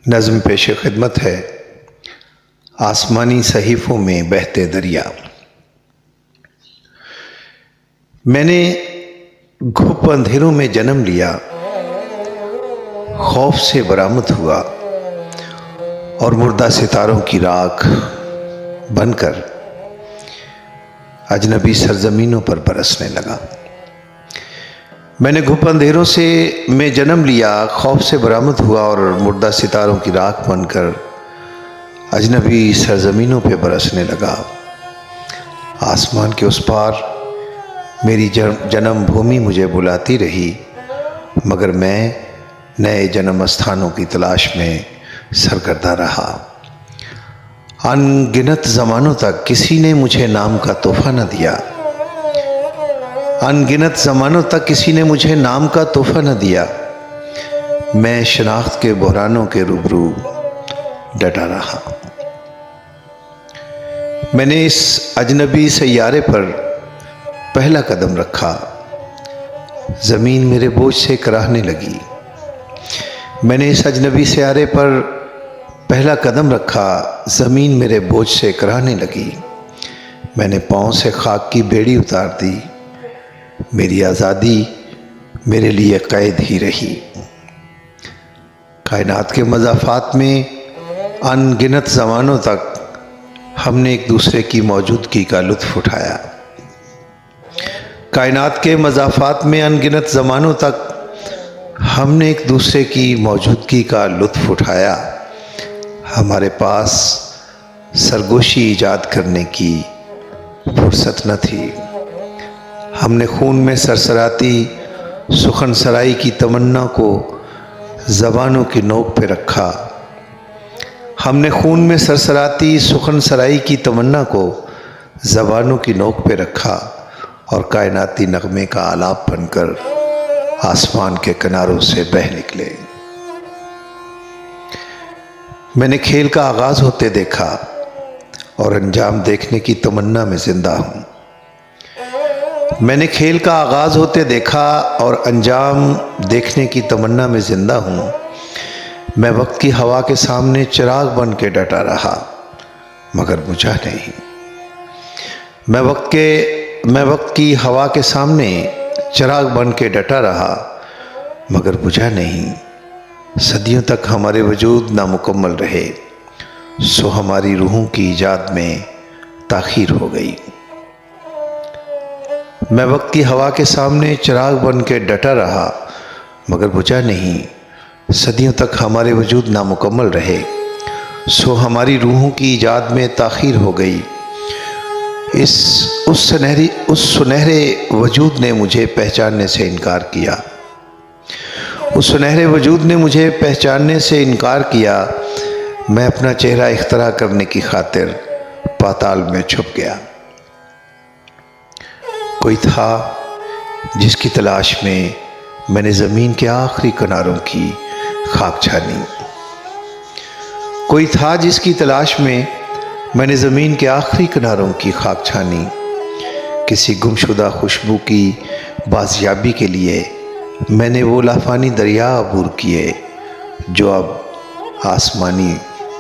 نظم پیش خدمت ہے آسمانی صحیفوں میں بہتے دریا۔ میں نے گھپ اندھیروں میں جنم لیا، خوف سے برآمد ہوا اور مردہ ستاروں کی راکھ بن کر اجنبی سرزمینوں پر برسنے لگا۔ میں نے گھپ اندھیروں سے میں جنم لیا، خوف سے برآمد ہوا اور مردہ ستاروں کی راکھ بن کر اجنبی سرزمینوں پہ برسنے لگا۔ آسمان کے اس پار میری جنم بھومی مجھے بلاتی رہی، مگر میں نئے جنم استھانوں کی تلاش میں سرگرداں رہا۔ ان گنت زمانوں تک کسی نے مجھے نام کا تحفہ نہ دیا، ان گنت زمانوں تک کسی نے مجھے نام کا تحفہ نہ دیا۔ میں شناخت کے بحرانوں کے روبرو ڈٹا رہا۔ میں نے اس اجنبی سیارے پر پہلا قدم رکھا، زمین میرے بوجھ سے کراہنے لگی۔ میں نے اس اجنبی سیارے پر پہلا قدم رکھا، زمین میرے بوجھ سے کراہنے لگی۔ میں نے پاؤں سے خاک کی بیڑی اتار دی، میری آزادی میرے لیے قید ہی رہی۔ کائنات کے مضافات میں ان گنت زمانوں تک ہم نے ایک دوسرے کی موجودگی کا لطف اٹھایا۔ کائنات کے مضافات میں ان گنت زمانوں تک ہم نے ایک دوسرے کی موجودگی کا لطف اٹھایا۔ ہمارے پاس سرگوشی ایجاد کرنے کی فرصت نہ تھی۔ ہم نے خون میں سرسراتی سخن سرائی کی تمنا کو زبانوں کی نوک پہ رکھا۔ ہم نے خون میں سرسراتی سخن سرائی کی تمنا کو زبانوں کی نوک پہ رکھا اور کائناتی نغمے کا آلاپ بن کر آسمان کے کناروں سے بہہ نکلے۔ میں نے کھیل کا آغاز ہوتے دیکھا اور انجام دیکھنے کی تمنا میں زندہ ہوں۔ میں نے کھیل کا آغاز ہوتے دیکھا اور انجام دیکھنے کی تمنا میں زندہ ہوں۔ میں وقت کی ہوا کے سامنے چراغ بن کے ڈٹا رہا، مگر بجھا نہیں۔ میں وقت کی ہوا کے سامنے چراغ بن کے ڈٹا رہا، مگر بجھا نہیں۔ صدیوں تک ہمارے وجود نامکمل رہے، سو ہماری روحوں کی ایجاد میں تاخیر ہو گئی۔ میں وقت کی ہوا کے سامنے چراغ بن کے ڈٹا رہا، مگر بجھا نہیں۔ صدیوں تک ہمارے وجود نامکمل رہے، سو ہماری روحوں کی ایجاد میں تاخیر ہو گئی۔ اس سنہرے وجود نے مجھے پہچاننے سے انکار کیا۔ اس سنہرے وجود نے مجھے پہچاننے سے انکار کیا۔ میں اپنا چہرہ اختراع کرنے کی خاطر پاتال میں چھپ گیا۔ کوئی تھا جس کی تلاش میں نے زمین کے آخری کناروں کی خاک چھانی۔ کوئی تھا جس کی تلاش میں نے زمین کے آخری کناروں کی خاک چھانی۔ کسی گمشدہ خوشبو کی بازیابی کے لیے میں نے وہ لافانی دریا عبور کیے جو اب آسمانی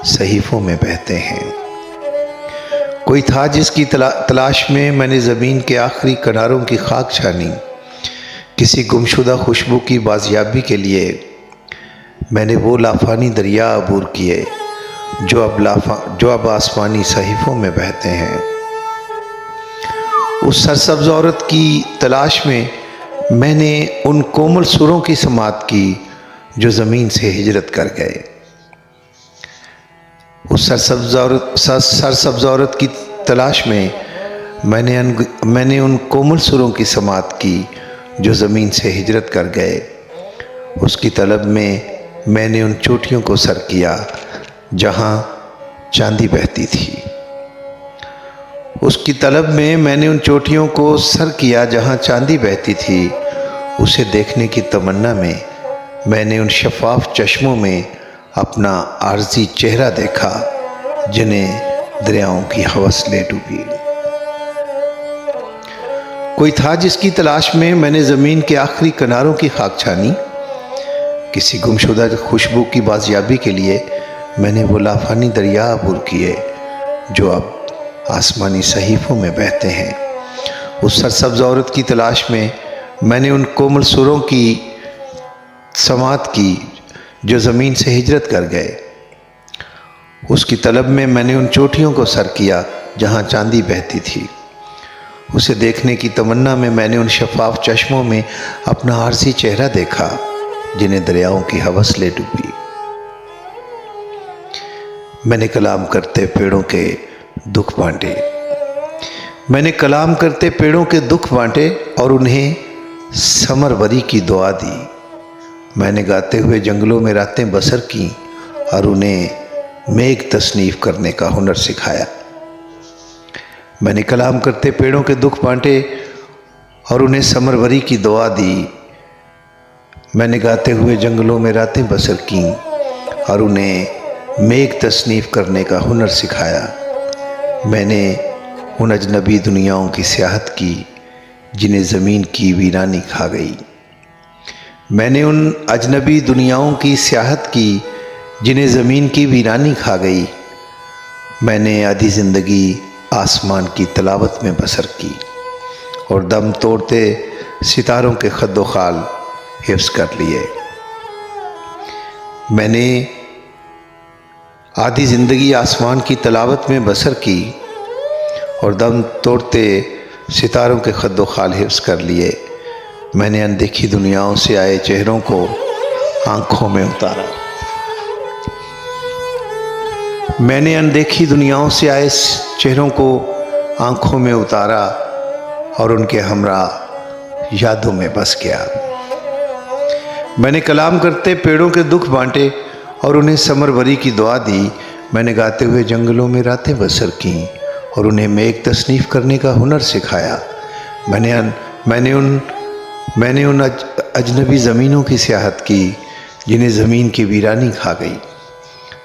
صحیفوں میں بہتے ہیں۔ کوئی تھا جس کی تلاش میں نے زمین کے آخری کناروں کی خاک چھانی۔ کسی گمشدہ خوشبو کی بازیابی کے لیے میں نے وہ لافانی دریا عبور کیے جو اب آسمانی صحیفوں میں بہتے ہیں۔ اس سرسبز عورت کی تلاش میں نے ان کومل سروں کی سماعت کی جو زمین سے ہجرت کر گئے۔ اس سرسبز عورت کی تلاش میں نے ان کومل سروں کی سماعت کی جو زمین سے ہجرت کر گئے۔ اس کی طلب میں نے ان چوٹیوں کو سر کیا جہاں چاندی بہتی تھی۔ اس کی طلب میں نے ان چوٹیوں کو سر کیا جہاں چاندی بہتی تھی۔ اسے دیکھنے کی تمنا میں نے ان شفاف چشموں میں اپنا عارضی چہرہ دیکھا جنہیں دریاؤں کی ہوس لے ڈوبی۔ کوئی تھا جس کی تلاش میں نے زمین کے آخری کناروں کی خاک چھانی۔ کسی گمشدہ خوشبو کی بازیابی کے لیے میں نے وہ لافانی دریا عبور کیے جو اب آسمانی صحیفوں میں بہتے ہیں۔ اس سرسبز عورت کی تلاش میں نے ان کومل سروں کی سماعت کی جو زمین سے ہجرت کر گئے۔ اس کی طلب میں نے ان چوٹیوں کو سر کیا جہاں چاندی بہتی تھی۔ اسے دیکھنے کی تمنا میں نے ان شفاف چشموں میں اپنا عارضی چہرہ دیکھا جنہیں دریاؤں کی ہوس لے ڈوبی۔ میں نے کلام کرتے پیڑوں کے دکھ بانٹے اور انہیں ثمر بری کی دعا دی۔ میں نے گاتے ہوئے جنگلوں میں راتیں بسر کی اور انہیں میگھ تصنیف کرنے کا ہنر سکھایا۔ میں نے کلام کرتے پیڑوں کے دکھ بانٹے اور انہیں ثمر بری کی دعا دی۔ میں نے گاتے ہوئے جنگلوں میں راتیں بسر کی اور انہیں میگھ تصنیف کرنے کا ہنر سکھایا۔ میں نے ان اجنبی دنیاؤں کی سیاحت کی جنہیں زمین کی ویرانی کھا گئی۔ میں نے ان اجنبی دنیاؤں کی سیاحت کی جنہیں زمین کی ویرانی کھا گئی۔ میں نے آدھی زندگی آسمان کی تلاوت میں بسر کی اور دم توڑتے ستاروں کے خد و خال حفظ کر لیے۔ میں نے آدھی زندگی آسمان کی تلاوت میں بسر کی اور دم توڑتے ستاروں کے خد و خال حفظ کر لیے۔ میں نے اندیکھی دنیاؤں سے آئے چہروں کو آنکھوں میں اتارا۔ میں نے اندیکھی دنیاؤں سے آئے چہروں کو آنکھوں میں اتارا اور ان کے ہمراہ یادوں میں بس گیا۔ میں نے کلام کرتے پیڑوں کے دکھ بانٹے اور انہیں ثمر بری کی دعا دی۔ میں نے گاتے ہوئے جنگلوں میں راتیں بسر کیں اور انہیں میگھ تصنیف کرنے کا ہنر سکھایا۔ میں نے ان اجنبی زمینوں کی سیاحت کی جنہیں زمین کی ویرانی کھا گئی۔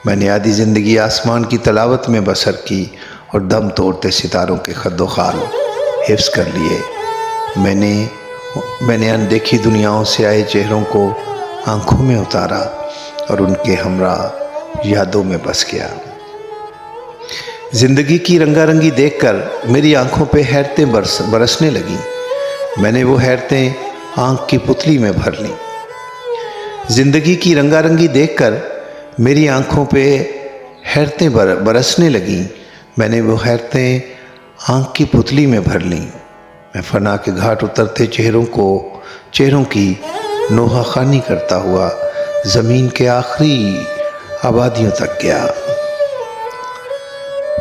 میں نے آدھی زندگی آسمان کی تلاوت میں بسر کی اور دم توڑتے ستاروں کے خد و خال حفظ کر لیے۔ میں نے اندیکھی دنیاؤں سے آئے چہروں کو آنکھوں میں اتارا اور ان کے ہمراہ یادوں میں بس گیا۔ زندگی کی رنگا رنگی دیکھ کر میری آنکھوں پہ حیرتیں برسنے لگیں۔ میں نے وہ حیرتیں آنکھ کی پتلی میں بھر لیں۔ زندگی کی رنگا رنگی دیکھ کر میری آنکھوں پہ حیرتیں برسنے لگیں۔ میں نے وہ حیرتیں آنکھ کی پتلی میں بھر لیں۔ میں فنا کے گھاٹ اترتے چہروں کی نوحہ خوانی کرتا ہوا زمین کے آخری آبادیوں تک گیا۔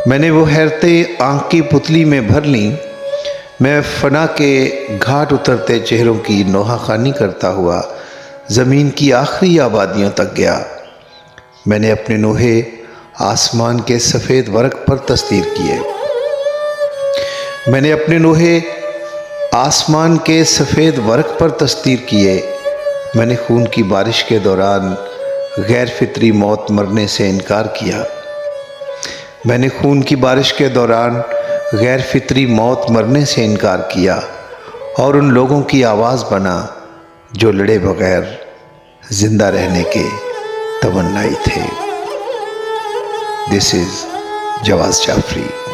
میں نے وہ حیرتیں آنکھ کی پتلی میں بھر لیں۔ میں فنا کے گھاٹ اترتے چہروں کی نوحہ خوانی کرتا ہوا زمین کی آخری آبادیوں تک گیا۔ میں نے اپنے نوحے آسمان کے سفید ورق پر تسطیر کیے۔ میں نے اپنے نوحے آسمان کے سفید ورق پر تسطیر کیے۔ میں نے خون کی بارش کے دوران غیر فطری موت مرنے سے انکار کیا۔ میں نے خون کی بارش کے دوران غیر فطری موت مرنے سے انکار کیا اور ان لوگوں کی آواز بنا جو لڑے بغیر زندہ رہنے کے تمنائی تھے۔ This is جواز جعفری۔